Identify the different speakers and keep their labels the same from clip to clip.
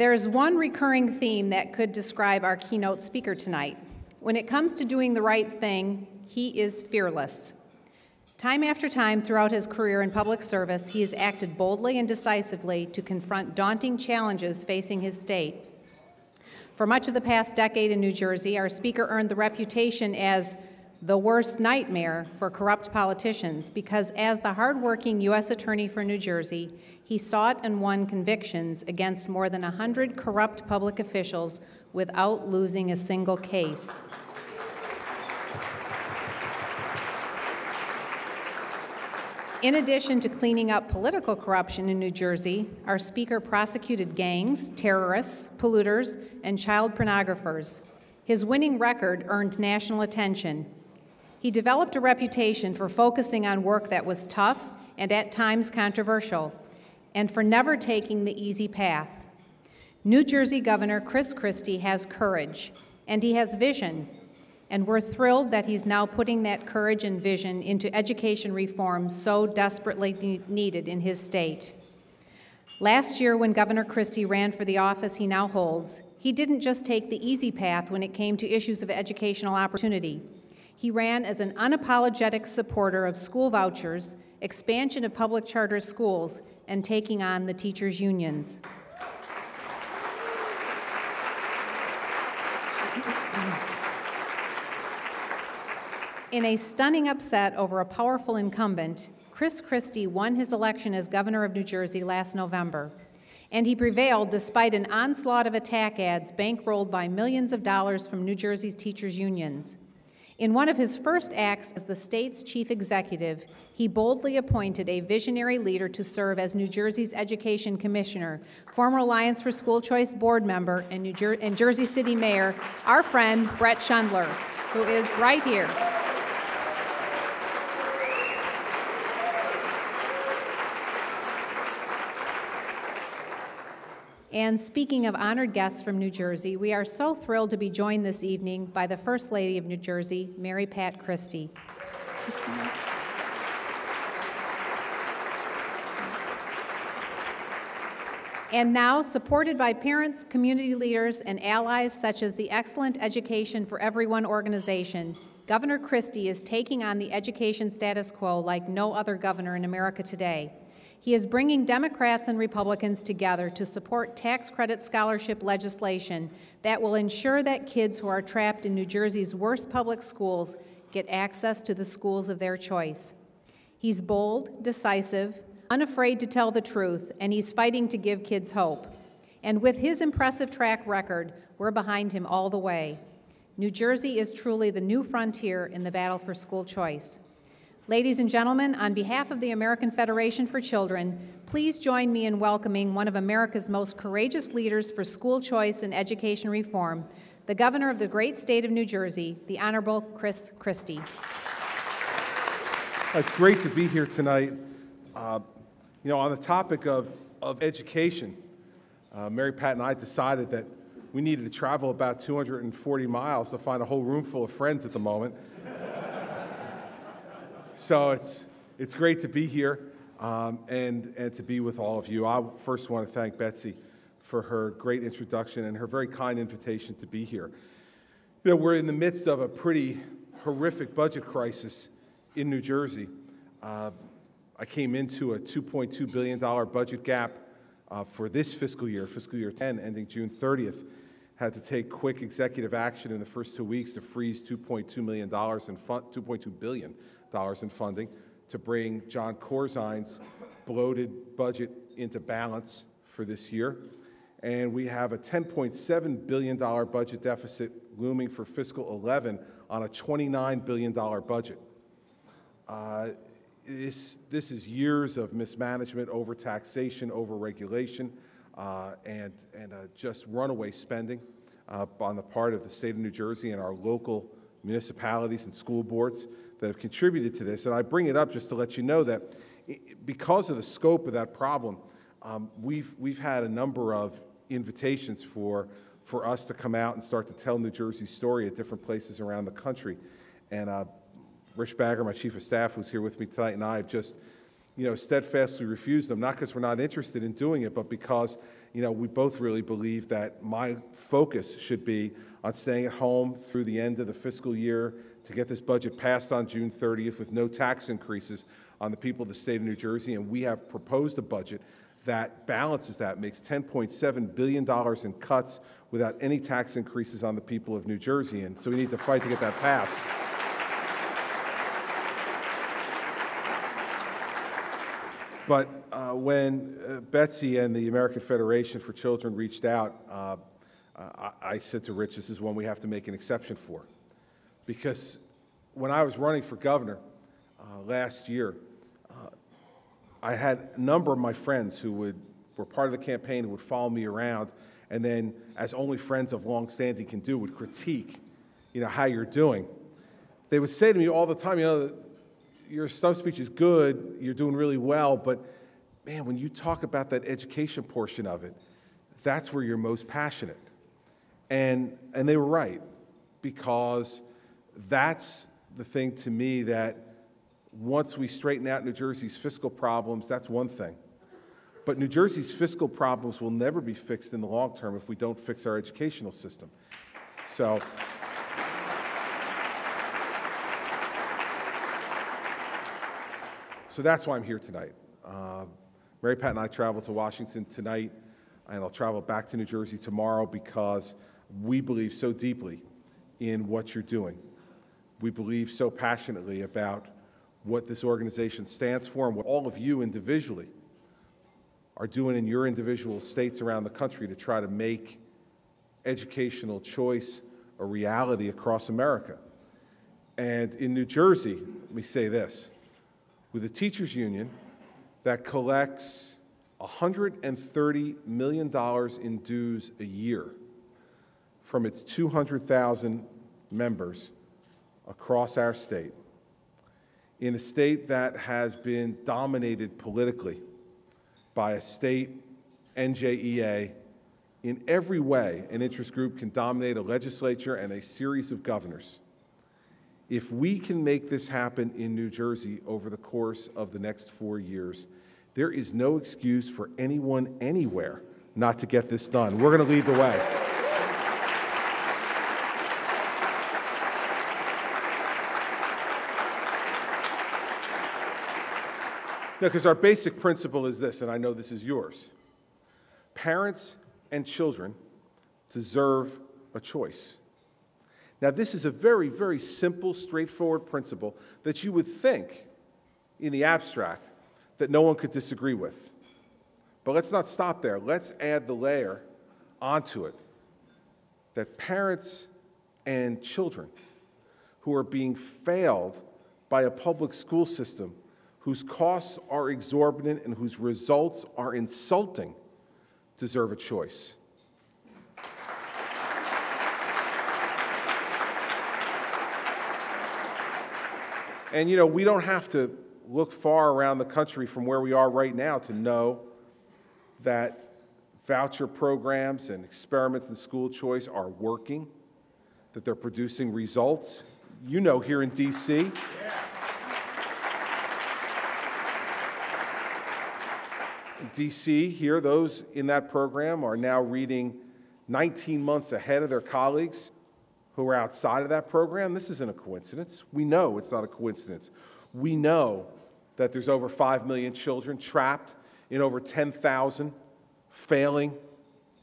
Speaker 1: There's one recurring theme that could describe our keynote speaker tonight. When it comes to doing the right thing, he is fearless. Time after time throughout his career in public service, he has acted boldly and decisively to confront daunting challenges facing his state. For much of the past decade in New Jersey, our speaker earned the reputation as the worst nightmare for corrupt politicians because as the hardworking U.S. Attorney for New Jersey, he sought and won convictions against more than 100 corrupt public officials without losing a single case. In addition to cleaning up political corruption in New Jersey, our speaker prosecuted gangs, terrorists, polluters, and child pornographers. His winning record earned national attention. He developed a reputation for focusing on work that was tough and at times controversial, and for never taking the easy path. New Jersey Governor Chris Christie has courage, and he has vision, and we're thrilled that he's now putting that courage and vision into education reforms so desperately needed in his state. Last year, when Governor Christie ran for the office he now holds, he didn't just take the easy path when it came to issues of educational opportunity. He ran as an unapologetic supporter of school vouchers, expansion of public charter schools, and taking on the teachers' unions. In a stunning upset over a powerful incumbent, Chris Christie won his election as governor of New Jersey last November, and he prevailed despite an onslaught of attack ads bankrolled by millions of dollars from New Jersey's teachers' unions. In one of his first acts as the state's chief executive, he boldly appointed a visionary leader to serve as New Jersey's education commissioner, former Alliance for School Choice board member and Jersey City Mayor, our friend Brett Schundler, who is right here. And speaking of honored guests from New Jersey, we are so thrilled to be joined this evening by the First Lady of New Jersey, Mary Pat Christie. And now, supported by parents, community leaders, and allies such as the excellent Education for Everyone organization, Governor Christie is taking on the education status quo like no other governor in America today. He is bringing Democrats and Republicans together to support tax credit scholarship legislation that will ensure that kids who are trapped in New Jersey's worst public schools get access to the schools of their choice. He's bold, decisive, unafraid to tell the truth, and he's fighting to give kids hope. And with his impressive track record, we're behind him all the way. New Jersey is truly the new frontier in the battle for school choice. Ladies and gentlemen, on behalf of the American Federation for Children, please join me in welcoming one of America's most courageous leaders for school choice and education reform, the governor of the great state of New Jersey, the Honorable Chris Christie.
Speaker 2: It's great to be here tonight. On the topic of education, Mary Pat and I decided that we needed to travel about 240 miles to find a whole room full of friends at the moment. So it's great to be here and to be with all of you. I first want to thank Betsy for her great introduction and her very kind invitation to be here. We're in the midst of a pretty horrific budget crisis in New Jersey. I came into a $2.2 billion budget gap for this fiscal year 10, ending June 30th. Had to take quick executive action in the first 2 weeks to freeze $2.2 billion in funding to bring John Corzine's bloated budget into balance for this year. And we have a $10.7 billion budget deficit looming for fiscal 11 on a $29 billion budget. This is years of mismanagement, overtaxation, overregulation, and just runaway spending on the part of the state of New Jersey and our local municipalities and school boards that have contributed to this. And I bring it up just to let you know that because of the scope of that problem, we've had a number of invitations for us to come out and start to tell New Jersey's story at different places around the country. And Rich Bagger, my chief of staff, who's here with me tonight, and I have just steadfastly refused them, not because we're not interested in doing it, but because, we both really believe that my focus should be on staying at home through the end of the fiscal year to get this budget passed on June 30th with no tax increases on the people of the state of New Jersey. And we have proposed a budget that balances that, makes $10.7 billion in cuts without any tax increases on the people of New Jersey. And so we need to fight to get that passed. But when Betsy and the American Federation for Children reached out, I said to Rich, this is one we have to make an exception for. Because when I was running for governor last year, I had a number of my friends who were part of the campaign who would follow me around, and then, as only friends of long standing can do, would critique, how you're doing. They would say to me all the time, your stump speech is good, you're doing really well, but man, when you talk about that education portion of it, that's where you're most passionate. And they were right, because that's the thing to me that once we straighten out New Jersey's fiscal problems, that's one thing. But New Jersey's fiscal problems will never be fixed in the long term if we don't fix our educational system. So that's why I'm here tonight. Mary Pat and I travel to Washington tonight, and I'll travel back to New Jersey tomorrow because we believe so deeply in what you're doing. We believe so passionately about what this organization stands for and what all of you individually are doing in your individual states around the country to try to make educational choice a reality across America. And in New Jersey, let me say this, with a teachers union that collects $130 million in dues a year from its 200,000 members across our state, in a state that has been dominated politically by a state NJEA, in every way an interest group can dominate a legislature and a series of governors. If we can make this happen in New Jersey over the course of the next 4 years, there is no excuse for anyone anywhere not to get this done. We're going to lead the way. Because our basic principle is this, and I know this is yours. Parents and children deserve a choice. Now, this is a very, very simple, straightforward principle that you would think, in the abstract, that no one could disagree with. But let's not stop there. Let's add the layer onto it that parents and children who are being failed by a public school system whose costs are exorbitant and whose results are insulting deserve a choice. And we don't have to look far around the country from where we are right now to know that voucher programs and experiments in school choice are working, that they're producing results. Here in D.C. In D.C., here, those in that program are now reading 19 months ahead of their colleagues who are outside of that program. This isn't a coincidence. We know it's not a coincidence. We know that there's over 5 million children trapped in over 10,000 failing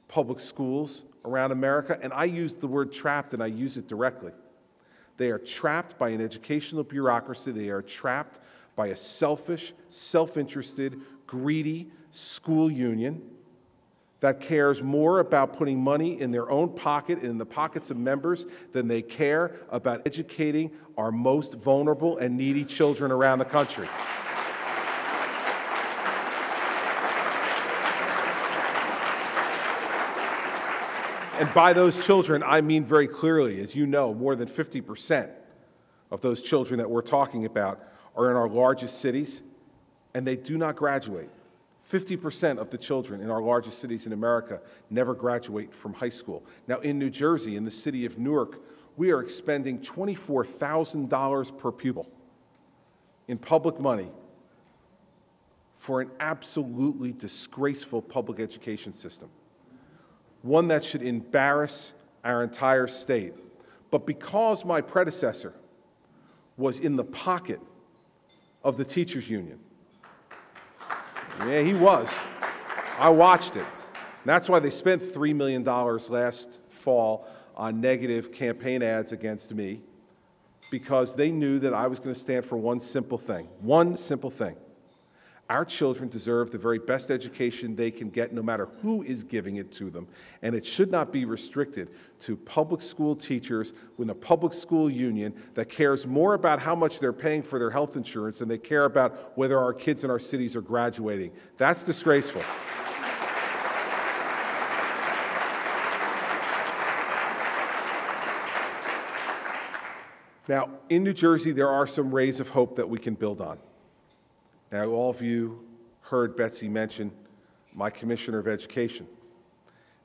Speaker 2: public schools around America. And I use the word trapped, and I use it directly. They are trapped by an educational bureaucracy. They are trapped by a selfish, self-interested, greedy school union that cares more about putting money in their own pocket and in the pockets of members than they care about educating our most vulnerable and needy children around the country. And by those children, I mean very clearly, as you know, more than 50% of those children that we're talking about are in our largest cities, and they do not graduate. 50% of the children in our largest cities in America never graduate from high school. Now, in New Jersey, in the city of Newark, we are expending $24,000 per pupil in public money for an absolutely disgraceful public education system, one that should embarrass our entire state. But because my predecessor was in the pocket of the teachers' union, yeah, he was. I watched it. And that's why they spent $3 million last fall on negative campaign ads against me, because they knew that I was going to stand for one simple thing. One simple thing. Our children deserve the very best education they can get, no matter who is giving it to them. And it should not be restricted to public school teachers with a public school union that cares more about how much they're paying for their health insurance than they care about whether our kids in our cities are graduating. That's disgraceful. Now, in New Jersey, there are some rays of hope that we can build on. Now, all of you heard Betsy mention my Commissioner of Education.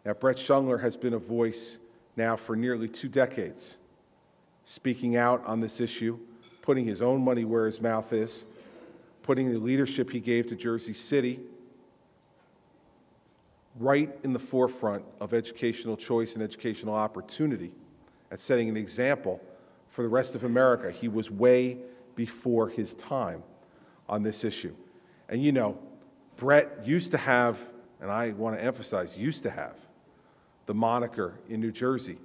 Speaker 2: Now, Brett Schungler has been a voice now for nearly 2 decades, speaking out on this issue, putting his own money where his mouth is, putting the leadership he gave to Jersey City right in the forefront of educational choice and educational opportunity, and setting an example for the rest of America. He was way before his time on this issue. And you know, Brett used to have, and I want to emphasize, used to have, the moniker in New Jersey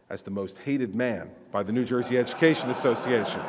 Speaker 2: as the most hated man by the New Jersey Education Association.